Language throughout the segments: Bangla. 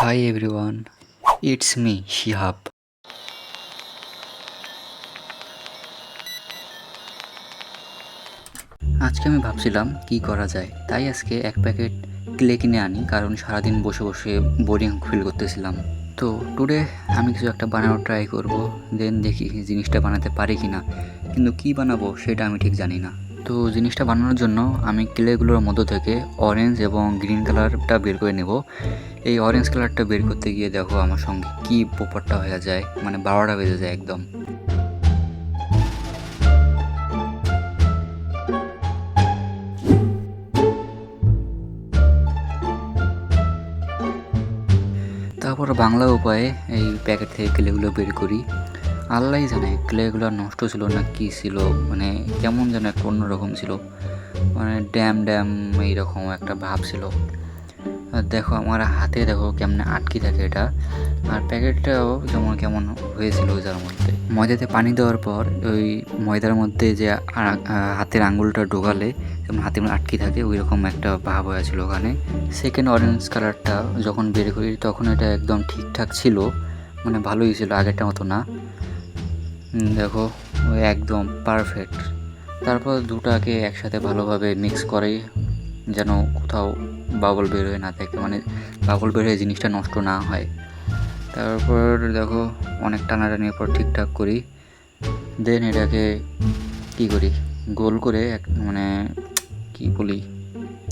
Hi everyone, it's me Shihab. আজকে আমি ভাবছিলাম কি করা যায়, তাই আজকে এক প্যাকেট ক্লে কিনে আনি, কারণ সারাদিন বসে বসে বোরিং ফিল করতেছিলাম। তো টুডে আমি কিছু একটা বানানোর ট্রাই করব, দেন দেখি জিনিসটা বানাতে পারি কি না। কিন্তু কী বানাবো সেটা আমি ঠিক জানি না। তো জিনিসটা বানানোর জন্য আমি ক্লেগুলোর মধ্য থেকে অরেঞ্জ এবং গ্রিন কালারটা বের করে নেব। এই অরেঞ্জ কালারটা বের করতে গিয়ে দেখো আমার সঙ্গে কী পোপরটা হয়ে যায়, মানে 12টা বেজে যায় একদম। তারপর বাংলা উপায়ে এই প্যাকেট থেকে ক্লেগুলো বের করি। আল্লাহই জানে ক্লেগুলো নষ্ট ছিল না কি ছিল, মানে কেমন যেন একটা অন্যরকম ছিল, মানে ড্যাম ড্যাম এইরকম একটা ভাব ছিল। আর দেখো আমার হাতে দেখো কেমনে আটকে থাকে এটা, আর প্যাকেটটাও যেমন কেমন হয়েছিল যার মধ্যে। ময়দাতে পানি দেওয়ার পর ওই ময়দার মধ্যে যে হাতের আঙুলটা ঢোকালে যেমন হাতে আটকে থাকে ওই রকম একটা ভাব হয়েছিল ওখানে। সেকেন্ড অরেঞ্জ কালারটা যখন বের করি তখন এটা একদম ঠিকঠাক ছিল, মানে ভালোই ছিল, আগেরটা মতো না। দেখো একদম পারফেক্ট। তারপর দুটাকে একসাথে ভালোভাবে মিক্স করে যেন কোথাও বাবল বের হয়ে না থাকে, মানে বাবল বের হয়ে জিনিসটা নষ্ট না হয়। তারপর দেখো অনেক টানাটানির পর ঠিকঠাক করি, দেন এটাকে কী করি গোল করে মানে কি বলি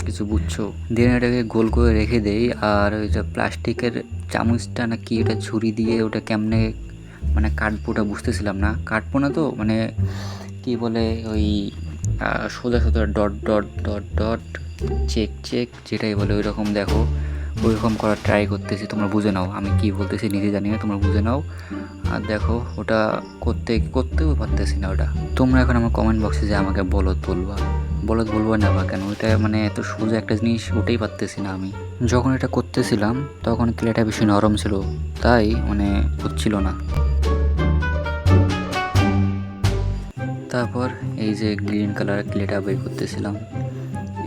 কিছু বুঝছো, দেন এটাকে গোল করে রেখে দেই। আর ওই যে প্লাস্টিকের চামচটা না কি এটা ছুরি দিয়ে ওটা কেমনে মানে কাটবো ওটা বুঝতেছিলাম না, কাটবো না তো মানে কি বলে ওই সোজা সোজা dot dot dot dot check check যেটাই বলে ওই রকম দেখো ওই রকম করার ট্রাই করতেছি। তোমরা বুঝে নাও আমি কি বলতেছি, নিজে জানি না, তোমরা বুঝে নাও। আর দেখো ওটা করতেও পারতেছি না ওটা। তোমরা এখন আমার কমেন্ট বক্সে যে আমাকে বলদ বলবো না বা কেন, ওইটা মানে এত সোজা একটা জিনিস ওটাই পারতেছি না আমি। যখন এটা করতেছিলাম তখন ক্লেটা বেশি নরম ছিল, তাই মানে হচ্ছিল না। তারপর এই যে গ্রিন কালার ক্লেটা বের করতেছিলাম,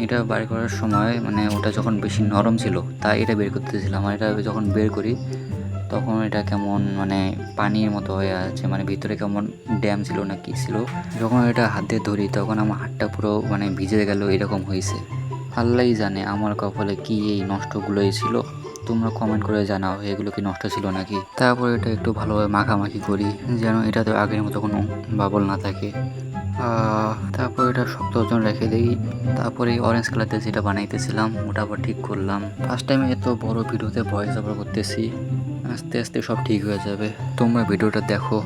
এটা বের করার সময় মানে ওটা যখন বেশি নরম ছিল তাই এটা বের করতেছিলাম। আর এটা যখন বের করি তখন এটা কেমন মানে পানির মতো হয়ে আছে, মানে ভিতরে কেমন ড্যাম ছিল না কি ছিল। যখন এটা হাতে ধরি তখন আমার হাতটা পুরো মানে ভিজে গেল, এরকম হয়েছে। আল্লাহই জানে আমার কপালে কি এই নষ্টগুলোই ছিল। তোমরা কমেন্ট করে জানাও এগুলো কি নষ্ট ছিল নাকি। তারপর এটা একটু ভালোভাবে মাখামাখি করি যেন এটাতে আগের মতো কোনো বাবল না থাকে। তারপর এটা শক্ত ওজন রেখে দিই। তারপরে এই অরেঞ্জ কালারতে যেটা বানাইতেছিলাম ওটা আবার ঠিক করলাম। ফার্স্ট টাইমে এত বড় ভিডিওতে ভয়েস ওভার করতেছি, আস্তে আস্তে সব ঠিক হয়ে যাবে। তোমরা ভিডিওটা দেখো।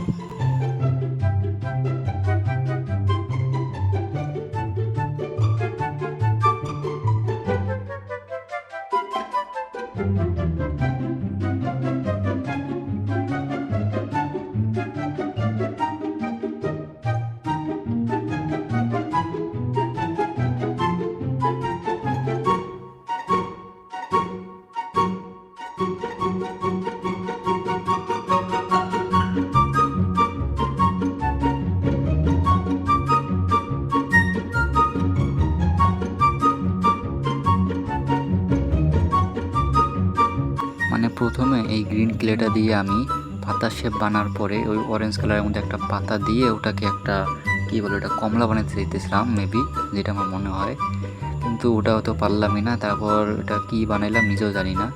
মানে প্রথমে এই গ্রিন ক্লেটা দিয়ে আমি পাতা শেপ বানার পরে ওই অরেঞ্জ কালারের মধ্যে একটা পাতা দিয়ে ওটাকে একটা কী বলে ওটা কমলা বানাতে চাইতেছিলাম মেবি, যেটা আমার মনে হয়, কিন্তু ওটা হয়তো পারলামই না। তারপর এটা কি বানাইলাম নিজেও জানি না।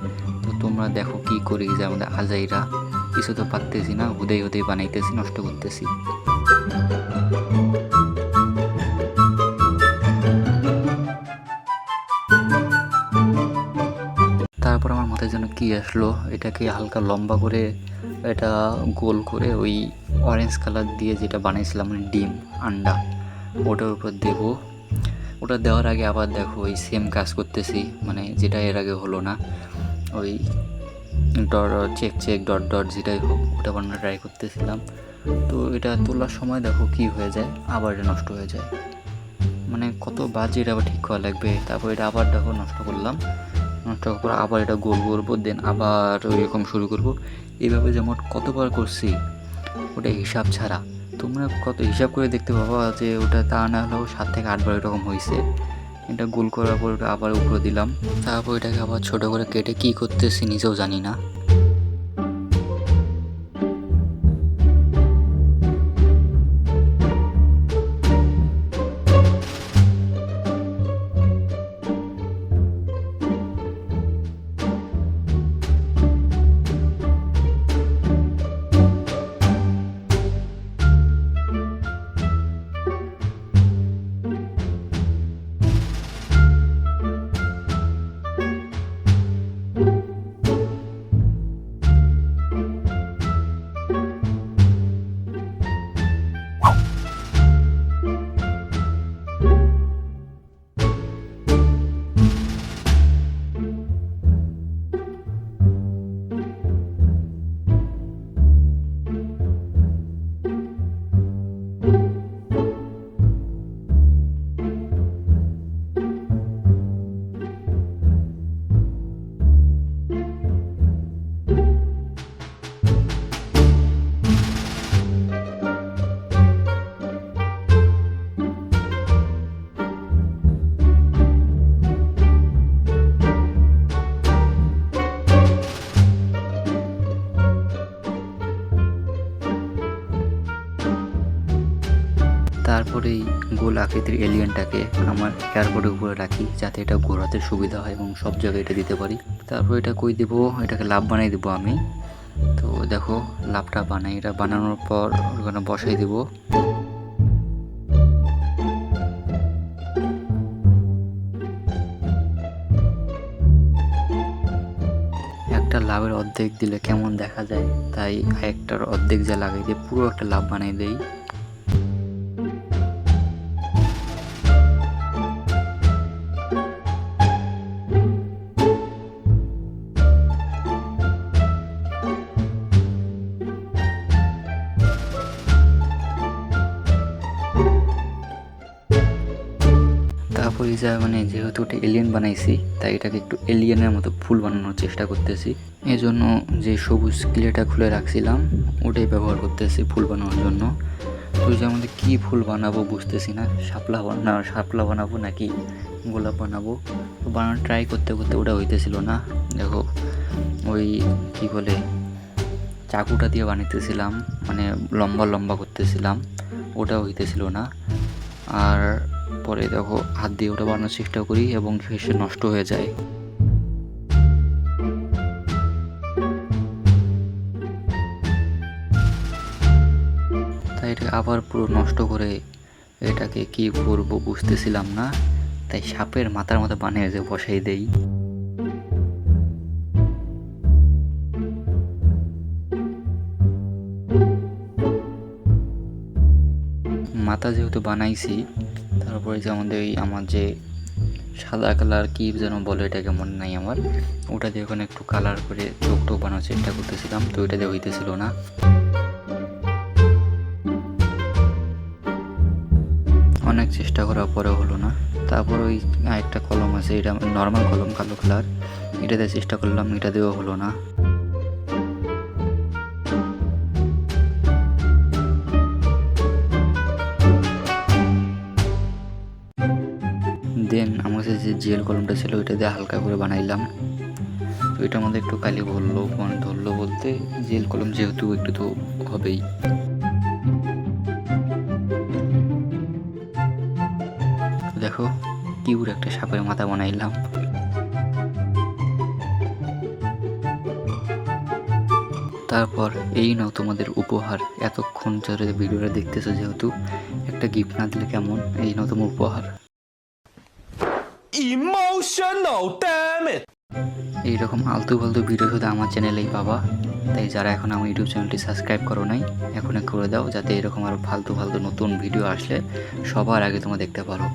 তো তোমরা দেখো কি করি, যে আমাদের আজাইরা কিছু তো পারতেছি না, হুদেই বানাইতেছি, নষ্ট করতেছি। তারপর আমার মাথায় যেন কী আসলো, এটাকে হালকা লম্বা করে এটা গোল করে ওই অরেঞ্জ কালার দিয়ে যেটা বানিয়েছিলাম মানে ডিম আন্ডা ওটার উপর দেবো। ওটা দেওয়ার আগে আবার দেখো ওই সেম কাজ করতেছি, মানে যেটা এর আগে হলো না, ওই চেক চেক ডট ডট যেটাই হোক ওটা বানানো ট্রাই করতেছিলাম। তো এটা তোলার সময় দেখো কি হয়ে যায়, আবার এটা নষ্ট হয়ে যায়। মানে কত বাজে, এটা আবার ঠিক করা লাগবে। তারপর এটা আবার দেখো নষ্ট করলাম, নষ্ট করার পর আবার এটা গোল করবো, দেন আবার ওইরকম শুরু করব। এইভাবে যেমন কতবার করছি ওটা হিসাব ছাড়া। তোমরা কত হিসাব করে দেখতে পাবো যে ওটা তা না হলেও 7 থেকে 8 বার এরকম হয়েছে। এটা গোল করার পর ওটা আবার উপরে দিলাম। তারপর এটাকে আবার ছোট করে কেটে কী করতেছি নিজেও জানি না। তারপরে এই গোল আকৃতির এলিয়েনটাকে আমার এয়ারপোর্টের উপরে রাখি, যাতে এটা ঘোরাতে সুবিধা হয় এবং সব জায়গায় এটা দিতে পারি। তারপর এটা কই দেবো, এটাকে লাভ বানিয়ে দেবো আমি। তো দেখো লাভটা বানাই, এটা বানানোর পর ওখানে বসাই দেবো। একটা লাভের অর্ধেক দিলে কেমন দেখা যায়, তাই একটার অর্ধেক যা লাগাই দিয়ে পুরো একটা লাভ বানিয়ে দেই। তারপর এই যা মানে যেহেতু ওটা এলিয়েন বানাইছি, তাই এটাকে একটু এলিয়েনের মতো ফুল বানানোর চেষ্টা করতেছি। এই জন্য যে সবুজ ক্লেটা খুলে রাখছিলাম ওটাই ব্যবহার করতেছি ফুল বানানোর জন্য। তো যে আমাদের কী ফুল বানাবো বুঝতেছি না, শাপলা বানাবো নাকি গোলাপ বানাবো। তো বানানো ট্রাই করতে করতে ওটা হইতেছিল না। দেখো ওই কি বলে চাকুটা দিয়ে বানাইতেছিলাম, মানে লম্বা লম্বা করতেছিলাম, ওটা হইতেছিল না। আর পরে দেখো হাত দিয়ে ওটা বানানোর চেষ্টা করি এবং শেষে নষ্ট হয়ে যায়। তাই এটা আবার পুরো নষ্ট করে এটাকে কি করবো বুঝতেছিলাম না, তাই সাপের মাথার মতো বানিয়ে যে বসাই দেই। মাথা যেহেতু বানাইছি, তারপরে যে আমার যে সাদা কালার কি যেন বলে এটাকে মনে নাই আমার, ওটা দিয়ে ওখানে একটু কালার করে চোখ টোক বানানোর চেষ্টা করতেছিলাম, তো ওইটা দিয়ে হইতেছিল না। অনেক চেষ্টা করার পরে হলো না। তারপর ওই একটা কলম আছে, এটা নর্মাল কলম কালো কালার, এটা দিয়ে চেষ্টা করলাম, এটা দিয়েও হলো না। দেন আমার কাছে যে জেল কলমটা ছিল ওইটা দিয়ে হালকা করে বানাইলাম। তো এটার মধ্যে একটু কালি ধরলো বলতে জেল কলম যেহেতু একটু তো হবেই। দেখো কিউর একটা সাপের মাথা বানাইলাম। তারপর এই নাও তোমাদের উপহার। এতক্ষণ ধরে ভিডিওটা দেখতেছো যেহেতু, একটা গিফট না দিলে কেমন, এই নাও তোমার উপহার। Emotional, damn it! এইরকম আলতু ফালতু ভিডিও শুধু আমার চ্যানেলেই পাবা, তাই যারা এখন আমার ইউটিউব চ্যানেলটি সাবস্ক্রাইব করো নাই এখন করে দাও, যাতে এরকম আরও ফালতু ফালতু নতুন ভিডিও আসলে সবার আগে তোমরা দেখতে পারো।